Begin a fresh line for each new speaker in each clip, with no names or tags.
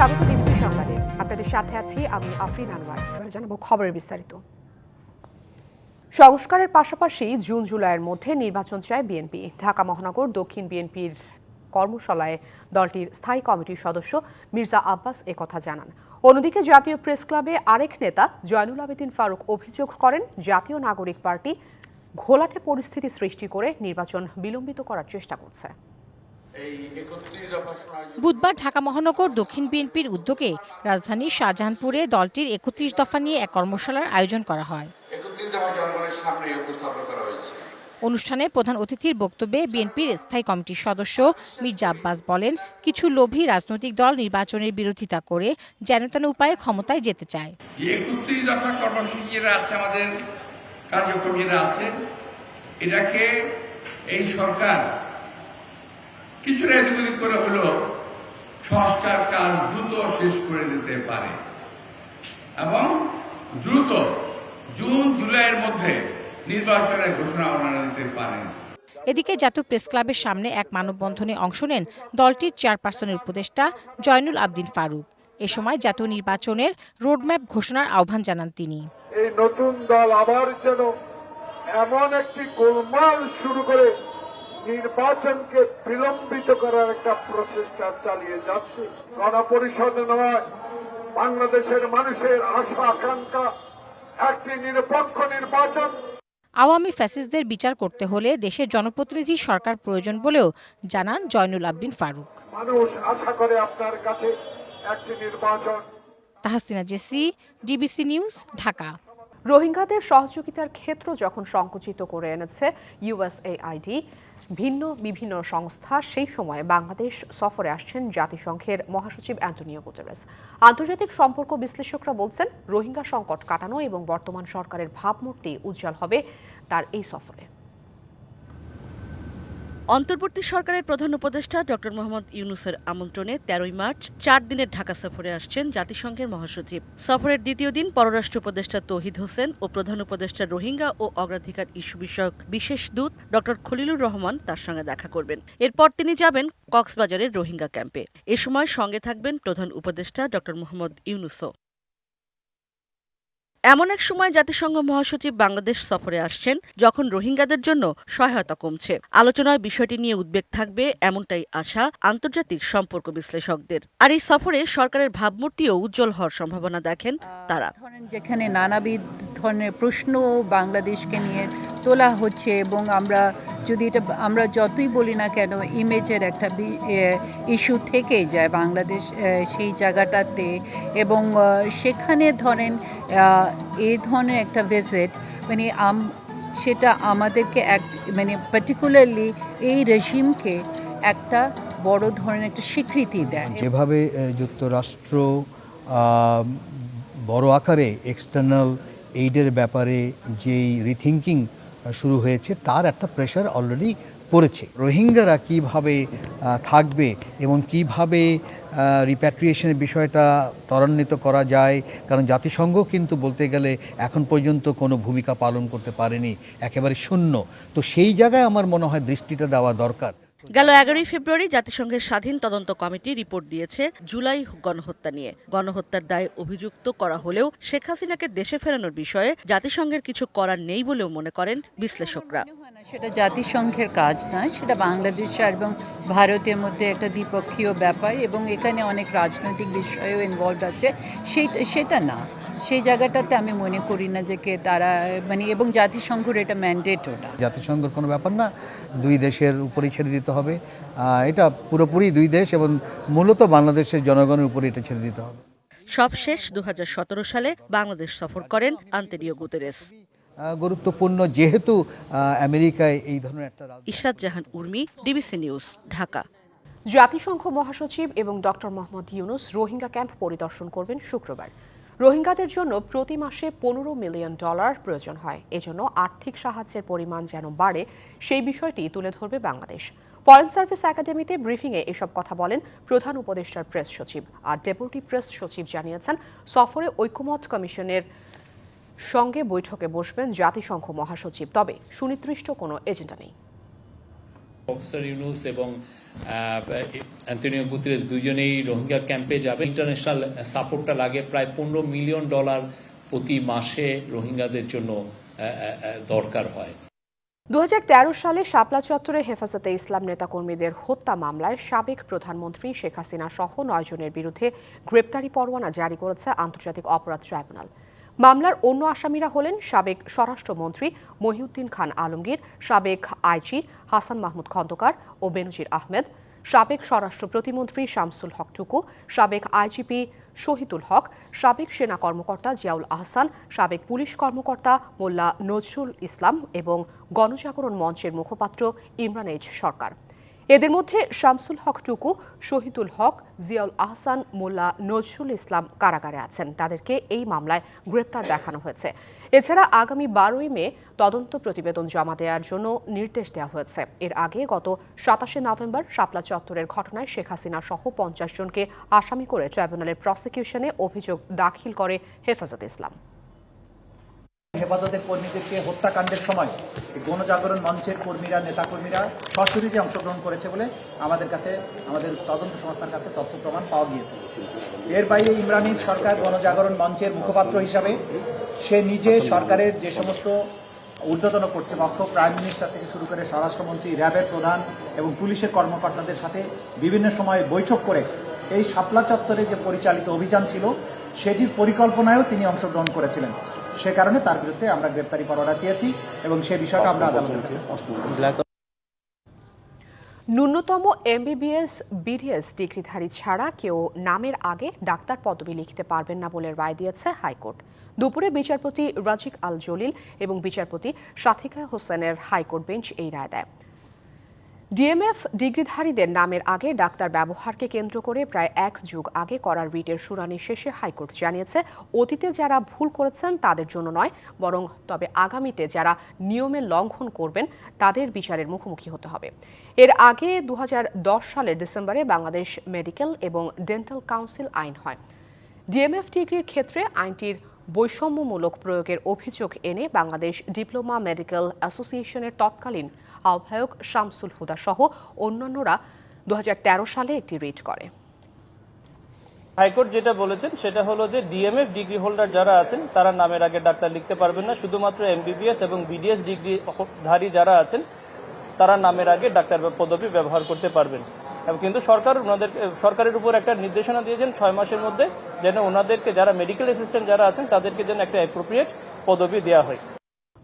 স্বাগত ডিবিসি সংবাদে। আপনাদের সাথে আছি আমি আফরিন আনোয়ার। জানাবো খবরের বিস্তারিত। সংস্কারের পাশাপাশি জুন জুলাইয়ের মধ্যে নির্বাচন চায় বিএনপি। ঢাকা মহানগর দক্ষিণ বিএনপির কর্মশালায় দলটির স্থায়ী কমিটির সদস্য মির্জা আব্বাস একথা জানান। অন্যদিকে জাতীয় প্রেস ক্লাবে আরেক নেতা জয়নুল আবেদিন ফারুক অভিযোগ করেন, জাতীয় নাগরিক পার্টি ঘোলাটে পরিস্থিতি সৃষ্টি করে নির্বাচন বিলম্বিত করার চেষ্টা করছে।
বুধবার ঢাকা মহানগর দক্ষিণ বিএনপির উদ্যোগে রাজধানীর শাহজাহানপুরে দলটির ৩১ দফা নিয়ে এক কর্মশালার আয়োজন করা হয়। অনুষ্ঠানে প্রধান অতিথির বক্তব্যে বিএনপির স্থায়ী কমিটির সদস্য মির্জা আব্বাস বলেন, কিছু লোভী রাজনৈতিক দল নির্বাচনের বিরোধিতা করে যেনতেন উপায়ে ক্ষমতায় যেতে চায়।
৩১ দফা কর্মসূচি যেটা আছে, আমাদের কার্যক্রম যেটা আছে, এটাকে এই সরকার কিছুটা এদিক করে হলো সংস্কার কাজ দ্রুত শেষ করে দিতে পারে এবং দ্রুত জুন জুলাইয়ের মধ্যে নির্বাচনের ঘোষণা ওনারা দিতে পারেন।
এদিকে জাতীয় প্রেস ক্লাবের সামনে এক মানববন্ধনে অংশ নেন দলটির চেয়ারপারসনের উপদেষ্টা জয়নুল আবেদিন ফারুক। এ সময় জাতীয় নির্বাচনের রোডম্যাপ ঘোষণার আহ্বান জানান তিনি।
এই নতুন দল আবার যেন এমন একটি গোলমাল শুরু করে নির্বাচনকে বিলম্বিত করার একটা প্রচেষ্টা চালিয়ে যাচ্ছে। গণপরিষদ নয়, বাংলাদেশের মানুষের আশা আকাঙ্ক্ষা একটি নিরপেক্ষ নির্বাচন।
আওয়ামী ফ্যাসিস্টদের বিচার করতে হলে দেশের জনপ্রতিনিধি সরকার প্রয়োজন বলেও জানান জয়নুল আবেদিন ফারুক।
মানুষ আশা করে আপনার কাছে একটি নির্বাচন।
Tahsina Jesy, DBC news, Dhaka.
রোহিঙ্গাদের সহযোগিতার ক্ষেত্র যখন সংকুচিত করে এনেছে ইউএসএআইডি বিভিন্ন সংস্থা, সেই সময় বাংলাদেশ সফরে আসছেন জাতিসংঘের মহাসচিব অ্যান্টোনিও গুতেরেস। আন্তর্জাতিক সম্পর্ক বিশ্লেষকরা বলছেন, রোহিঙ্গা সংকট কাটানো এবং বর্তমান সরকারের ভাবমূর্তি উজ্জ্বল হবে তার এই সফরে।
অন্তর্বর্তী সরকারের প্রধান উপদেষ্টা ডক্টর মোহাম্মদ ইউনূসের আমন্ত্রণে ১৩ মার্চ ৪ দিনের ঢাকা সফরে আসছেন জাতিসংঘের মহাসচিব। সফরের দ্বিতীয় দিন পররাষ্ট্র উপদেষ্টা তৌহিদ হোসেন ও প্রধান উপদেষ্টা রোহিঙ্গা ও অগ্রাধিকার ইস্যু বিষয়ক বিশেষ দূত ডক্টর খলিলুর রহমান তার সঙ্গে দেখা করবেন। এরপর তিনি যাবেন কক্সবাজারের রোহিঙ্গা ক্যাম্পে। এ সময় সঙ্গে থাকবেন প্রধান উপদেষ্টা ডক্টর মোহাম্মদ ইউনূসও। এমন এক সময় জাতিসংঘ মহাসচিব বাংলাদেশ সফরে আসছেন যখন রোহিঙ্গাদের জন্য সহায়তা কমছে। আলোচনায় বিষয়টি নিয়ে উদ্বেগ থাকবে এমনটাই আশা আন্তর্জাতিক সম্পর্ক বিশ্লেষকদের। আর এই সফরে সরকারের ভাবমূর্তিও উজ্জ্বল হওয়ার সম্ভাবনা দেখেন তারা।
যেখানে নানাবিধ ধরনের প্রশ্ন বাংলাদেশকে নিয়ে তোলা হচ্ছে এবং আমরা যতই বলি না কেন ইমেজের একটা ইস্যু থেকে যায় বাংলাদেশ সেই জায়গাটাতে, এবং সেখানে ধরেন এই ধরনের একটা ভিজিট সেটা আমাদেরকে পার্টিকুলারলি এই রেজিমকে একটা বড় ধরনের একটা স্বীকৃতি দেয়।
যেভাবে যুক্তরাষ্ট্র বড় আকারে এক্সটার্নাল এইডের ব্যাপারে যেই রিথিঙ্কিং শুরু হয়েছে, তার একটা প্রেশার অলরেডি পড়েছে। রোহিঙ্গারা কিভাবে থাকবে এবং কিভাবে রিপ্যাট্রিয়েশনের বিষয়টা ত্বরান্বিত করা যায়, কারণ জাতিসংঘ কিন্তু বলতে গেলে এখন পর্যন্ত কোনো ভূমিকা পালন করতে পারেনি, একেবারে শূন্য। তো সেই জায়গায় আমার মনে হয় দৃষ্টিটা দেওয়া দরকার।
গেল ১১ ফেব্রুয়ারি জাতিসংঘের স্বাধীন তদন্ত কমিটি রিপোর্ট দিয়েছে জুলাই গণহত্যা নিয়ে। গণহত্যার দায়ে অভিযুক্ত করা হলেও শেখ হাসিনাকে দেশে ফেরানোর বিষয়ে জাতিসংঘের কিছু করার নেই বলেও মনে করেন বিশ্লেষকরা।
সেটা জাতিসংঘের কাজ নয়, সেটা বাংলাদেশ এবং ভারতের মধ্যে একটা দ্বিপক্ষীয় ব্যাপার, এবং এখানে অনেক রাজনৈতিক বিষয়ও ইনভলভ আছে। সেটা না, সেই জায়গাটাতে আমি মনে করি না যে তারা এবং জাতিসংঘের এটা ম্যান্ডেট ওটা।
জাতিসংঘের কোনো ব্যাপার না, দুই দেশের উপরেই ছেড়ে দিতে হবে। এটা পুরোপুরি দুই দেশ এবং মূলত বাংলাদেশের জনগণের উপরে এটা ছেড়ে দিতে হবে।
সবশেষ ২০১৭ সালে বাংলাদেশ সফর করেন আন্তোনিও গুতেরেস।
গুরুত্বপূর্ণ যেহেতু আমেরিকায় এই ধরনের একটা।
ইশরাত জাহান উর্মি, ডিবিসি নিউজ, ঢাকা।
জাতিসংঘ মহাসচিব এবং ডক্টর মোহাম্মদ ইউনূস রোহিঙ্গা ক্যাম্প পরিদর্শন করবেন শুক্রবার। রোহিঙ্গাদের জন্য প্রতি মাসে $15 মিলিয়ন প্রয়োজন হয়। এজন্য আর্থিক সাহায্যের পরিমাণ যেন বাড়ে, সেই বিষয়টি তুলে ধরবে বাংলাদেশ। ফরেন সার্ভিস একাডেমিতে ব্রিফিংয়ে এসব কথা বলেন প্রধান উপদেষ্টার প্রেস সচিব। আর ডেপুটি প্রেস সচিব জানিয়েছেন, সফরে ঐকমত্য কমিশনের সঙ্গে বৈঠকে বসবেন জাতিসংঘ মহাসচিব, তবে সুনির্দিষ্ট কোনো এজেন্ডা নেই।
প্রফেসর ইউনূস এবং অ্যান্তোনিও গুতেরেস দুজনেই রোহিঙ্গা ক্যাম্পে যাবে। ইন্টারন্যাশনাল সাপোর্টটা লাগে প্রায় $15 মিলিয়ন প্রতি মাসে রোহিঙ্গাদের জন্য দরকার হয়।
2013 সালে শাপলা চত্বরে হেফাজতে ইসলাম নেতাকর্মীদের হত্যা মামলায় সাবেক প্রধানমন্ত্রী শেখ হাসিনা সহ 9 জনের বিরুদ্ধে গ্রেপ্তারি পরোয়ানা জারি করেছে আন্তর্জাতিক অপরাধ ট্রাইব্যুনাল। মামলার অন্য আসামিরা হলেন সাবেক স্বরাষ্ট্রমন্ত্রী মহিউদ্দিন খান আলমগীর, সাবেক আইজি হাসান মাহমুদ খন্দকার ও বেনজির আহমেদ, সাবেক স্বরাষ্ট্র প্রতিমন্ত্রী শামসুল হক টুকু, সাবেক আইজিপি শহীদুল হক, সাবেক সেনা কর্মকর্তা জিয়াউল আহসান, সাবেক পুলিশ কর্মকর্তা মোল্লা নজরুল ইসলাম এবং গণজাগরণ মঞ্চের মুখপাত্র ইমরান এইচ সরকার। এদের মধ্যে শামসুল হক টুকু, শহীদুল হক, জিয়াউল আহসান, মোল্লা নজরুল ইসলাম কারাগারে আছেন। তাদেরকে এই মামলায় গ্রেপ্তার দেখানো হয়েছে। এছাড়া আগামী 12ই মে তদন্ত প্রতিবেদন জমা দেওয়ার জন্য নির্দেশ দেওয়া হয়েছে। এর আগে গত 27শে নভেম্বর শাপলা চত্বরের ঘটনায় শেখ হাসিনা সহ 50 জনকে আসামি করে ট্রাইব্যুনালের প্রসিকিউশনে অভিযোগ দাখিল করে হেফাজত ইসলাম।
হেফাজতের কর্মীদেরকে হত্যাকাণ্ডের সময় গণজাগরণ মঞ্চের কর্মীরা, নেতাকর্মীরা সশরীরে অংশগ্রহণ করেছে বলে আমাদের তদন্ত সংস্থার কাছে তথ্য প্রমাণ পাওয়া গিয়েছে। এর বাইরে ইমরান এইচ সরকার গণজাগরণ মঞ্চের মুখপাত্র হিসাবে সে নিজে সরকারের যে সমস্ত ঊর্ধ্বতন কর্তৃপক্ষ, প্রাইম মিনিস্টার থেকে শুরু করে স্বরাষ্ট্রমন্ত্রী, র্যাবের প্রধান এবং পুলিশের কর্মকর্তাদের সাথে বিভিন্ন সময়ে বৈঠক করে এই শাপলা চত্বরে যে পরিচালিত অভিযান ছিল সেটির পরিকল্পনায়ও তিনি অংশগ্রহণ করেছিলেন। সে কারণে তার বিরুদ্ধে আমরা গ্রেপ্তারি পরোয়ানা চেয়েছি এবং সে বিষয়টা আমরা আদালতের কাছে।
ন্যূনতম MBBS BDS ডিগ্রিধারী ছাড়া কেউ নামের আগে ডাক্তার পদবি লিখতে পারবেন না বলে রায় দিয়েছে হাইকোর্ট। দুপুরে বিচারপতি রাজিক আল জলিল এবং বিচারপতি সাথিকা হোসেনের হাইকোর্ট বেঞ্চ এই রায় দেয়। DMF ডিগ্রিধারীদের নামের আগে ডাক্তার ব্যবহারকে কেন্দ্র করে প্রায় 1 যুগ আগে করা রিটের শুনানি শেষে হাইকোর্ট জানিয়েছে, অতীতে যারা ভুল করেছেন তাদের জন্য নয়, বরং তবে আগামীতে যারা নিয়মের লঙ্ঘন করবেন তাদের বিচারের মুখোমুখি হতে হবে। এর আগে 2010 সালের ডিসেম্বরে বাংলাদেশ মেডিকেল এবং ডেন্টাল কাউন্সিল আইন হয়। DMF ডিগ্রির ক্ষেত্রে আইনটির বৈষম্যমূলক প্রয়োগের অভিযোগ এনে বাংলাদেশ ডিপ্লোমা মেডিকেল অ্যাসোসিয়েশনের তৎকালীন আহ্বায়ক শামসুল হুদা সহ অন্যান্যরা 2013 সালে একটি রিট করে।
হাইকোর্ট যেটা বলেছেন সেটা হলো যে DMF ডিগ্রি হোল্ডার যারা আছেন তারা নামের আগে ডাক্তার লিখতে পারবেন না, শুধুমাত্র MBBS এবং BDS ডিগ্রিধারী যারা আছেন তারা নামের আগে ডাক্তার পদবি ব্যবহার করতে পারবেন। এবং কিন্তু সরকারের উপর একটা নির্দেশনা দিয়েছেন 6 মাসের মধ্যে যেন ওনাদেরকে যারা মেডিকেল অ্যাসিস্ট্যান্ট যারা আছেন তাদেরকে যেন একটা অ্যাপ্রোপ্রিয়েট পদবি দেওয়া হয়।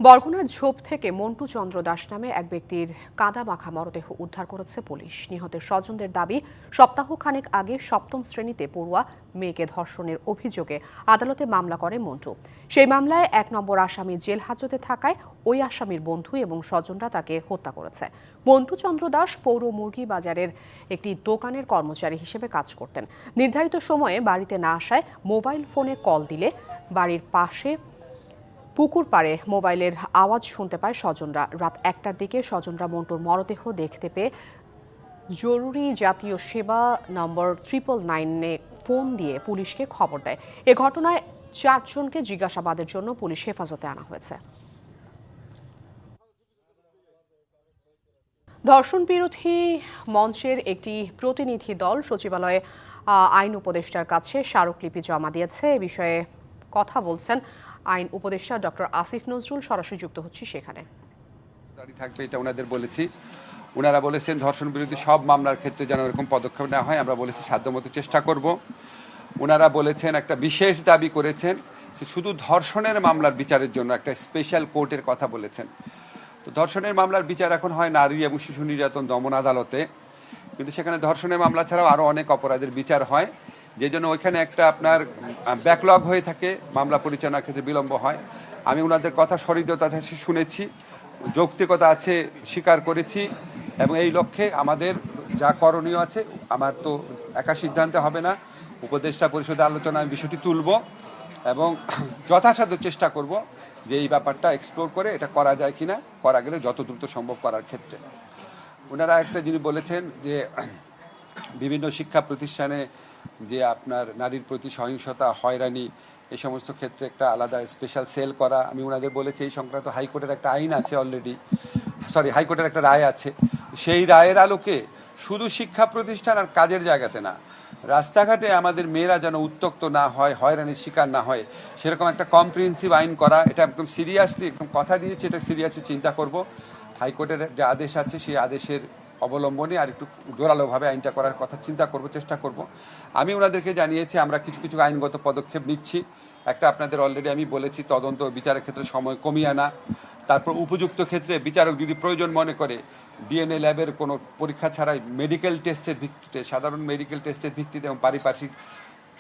বরগুনার ঝোপ থেকে মন্টু চন্দ্র দাস নামে এক ব্যক্তির কাদা মাখা মরদেহ উদ্ধার করেছে পুলিশ। নিহতের স্বজনদের দাবি, সপ্তাহখানেক আগে 7ম শ্রেণীতে পড়ুয়া মেয়েকে ধর্ষণের অভিযোগে আদালতে মামলা করে মন্টু। সেই মামলায় 1 নম্বর আসামি জেল হাজতে থাকায় ওই আসামির বন্ধু এবং স্বজনরা তাকে হত্যা করেছে। মন্টু চন্দ্র দাস পৌর মুরগি বাজারের একটি দোকানের কর্মচারী হিসেবে কাজ করতেন। নির্ধারিত সময়ে বাড়িতে না আসায় মোবাইল ফোনে কল দিলে বাড়ির পাশে পুকুর পাড়ে মোবাইলের আওয়াজ শুনতে পায় স্বজনরা। রাত 1টার দিকে স্বজনরা মন্টুর মরদেহ দেখতে পেয়ে জরুরি জাতীয় সেবা নম্বর 999-এ ফোন দিয়ে পুলিশকে খবর দেয়। এ ঘটনায় 4 জনকে জিজ্ঞাসাবাদের জন্য পুলিশ হেফাজতে আনা হয়েছে। ধর্ষণ বিরোধী মঞ্চের একটি প্রতিনিধি দল সচিবালয়ে আইন উপদেষ্টার কাছে স্মারকলিপি জমা দিয়েছে। এ বিষয়ে কথা বলছেন আইন উপদেষ্টা ডক্টর আসিফ নজরুল। সরাসরি যুক্ত হচ্ছি সেখানে।
থাকবে এটা ওনাদের বলেছি। ওনারা বলেছেন ধর্ষণ বিরোধী সব মামলার ক্ষেত্রে যেন এরকম পদক্ষেপ নেওয়া হয়, আমরা বলেছি সাধ্যমতো চেষ্টা করব। ওনারা বলেছেন একটা বিশেষ দাবি করেছেন যে শুধু ধর্ষণের মামলার বিচারের জন্য একটা স্পেশাল কোর্টের কথা বলেছেন। তো ধর্ষণের মামলার বিচার এখন হয় নারী এবং শিশু নির্যাতন দমন আদালতে, কিন্তু সেখানে ধর্ষণের মামলা ছাড়াও আরও অনেক অপরাধের বিচার হয়, যে জন্য ওইখানে একটা আপনার ব্যাকলগ হয়ে থাকে, মামলা পরিচালনার ক্ষেত্রে বিলম্ব হয়। আমি ওনাদের কথা সহৃদয়তা শুনেছি, যৌক্তিকতা আছে স্বীকার করেছি, এবং এই লক্ষ্যে আমাদের যা করণীয় আছে, আমার তো একা সিদ্ধান্তে হবে না, উপদেষ্টা পরিষদে আলোচনায় বিষয়টি তুলব এবং যথাসাধ্য চেষ্টা করব যে এই ব্যাপারটা এক্সপ্লোর করে এটা করা যায় কিনা, করা গেলে যত দ্রুত সম্ভব করার ক্ষেত্রে। ওনারা একটা জিনিস বলেছেন যে বিভিন্ন শিক্ষা প্রতিষ্ঠানে যে আপনার নারীর প্রতি সহিংসতা, হয়রানি, এই সমস্ত ক্ষেত্রে একটা আলাদা স্পেশাল সেল করা। আমি ওনাদের বলেছি এই সংক্রান্ত হাইকোর্টের একটা আইন আছে অলরেডি, হাইকোর্টের একটা রায় আছে, সেই রায়ের আলোকে শুধু শিক্ষা প্রতিষ্ঠান আর কাজের জায়গাতে না, রাস্তাঘাটে আমাদের মেয়েরা যেন উত্ত্যক্ত না হয়, হয়রানির শিকার না হয়, সেরকম একটা কম্প্রিহেন্সিভ আইন করা, এটা একদম সিরিয়াসলি একদম কথা দিয়েছি, এটা সিরিয়াসলি চিন্তা করব। হাইকোর্টের যে আদেশ আছে সেই আদেশের অবলম্বনে আর একটু জোরালোভাবে আইনটা করার কথা চিন্তা করব, চেষ্টা করব। আমি ওনাদেরকে জানিয়েছি আমরা কিছু কিছু আইনগত পদক্ষেপ নিচ্ছি। একটা আপনাদের অলরেডি আমি বলেছি, তদন্ত বিচারের ক্ষেত্রে সময় কমিয়ে আনা, তারপর উপযুক্ত ক্ষেত্রে বিচারক যদি প্রয়োজন মনে করে ডিএনএ ল্যাবের কোনো পরীক্ষা ছাড়াই মেডিকেল টেস্টের ভিত্তিতে, সাধারণ মেডিকেল টেস্টের ভিত্তিতে এবং পারিপার্শ্বিক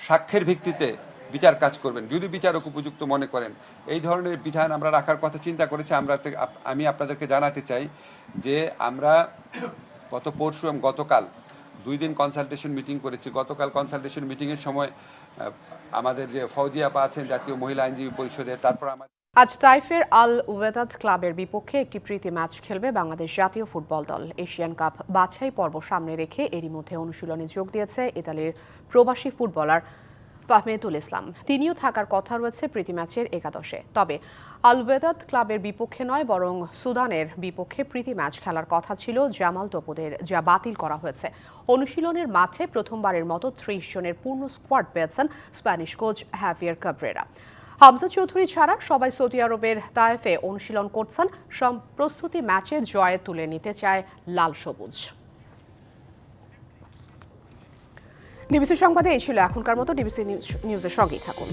সাক্ষ্যের ভিত্তিতে বিচার কাজ করবেন যদি বিচারক উপযুক্ত মনে করেন। এই ধরনের বিধান আমরা রাখার কথা চিন্তা করেছি। আমি আপনাদেরকে জানাতে চাই যে আমরা গত পরশু এবং গতকাল 2 দিন কনসালটেশন মিটিং করেছি। গতকাল কনসালটেশন মিটিংয়ের সময় আমাদের যে ফৌজি আপা আছেন জাতীয় মহিলা আইনজীবী পরিষদে, তারপর আমাদের
আজ তাইফের আল ওয়েদাদ ক্লাবের বিপক্ষে একটি প্রীতি ম্যাচ খেলবে বাংলাদেশ জাতীয় ফুটবল দল। এশিয়ান কাপ বাছাই পর্ব সামনে রেখে এরই মধ্যে অনুশীলনে যোগ দিয়েছে ইতালির প্রবাসী ফুটবলার ফাহমেদুল ইসলাম। তিনিও থাকার কথা রয়েছে প্রীতি ম্যাচের একাদশে। তবে আল ওয়েদাদ ক্লাবের বিপক্ষে নয়, বরং সুদানের বিপক্ষে প্রীতি ম্যাচ খেলার কথা ছিল জামাল তোপোদের, যা বাতিল করা হয়েছে। অনুশীলনের মাঠে প্রথমবারের মতো 30 জনের পূর্ণ স্কোয়াড পেয়েছেন Spanish coach heavier Cabrera. Hamza Chowdhury ছাড়া সবাই সৌদি আরবের তায়েফে অনুশীলন করছেন। প্রস্তুতি ম্যাচে জয়ে তুলে নিতে চায় লাল সবুজ। ডিবিসি সংবাদে এই ছিল এখনকার মতো। ডিবিসি নিউজের সঙ্গেই থাকুন।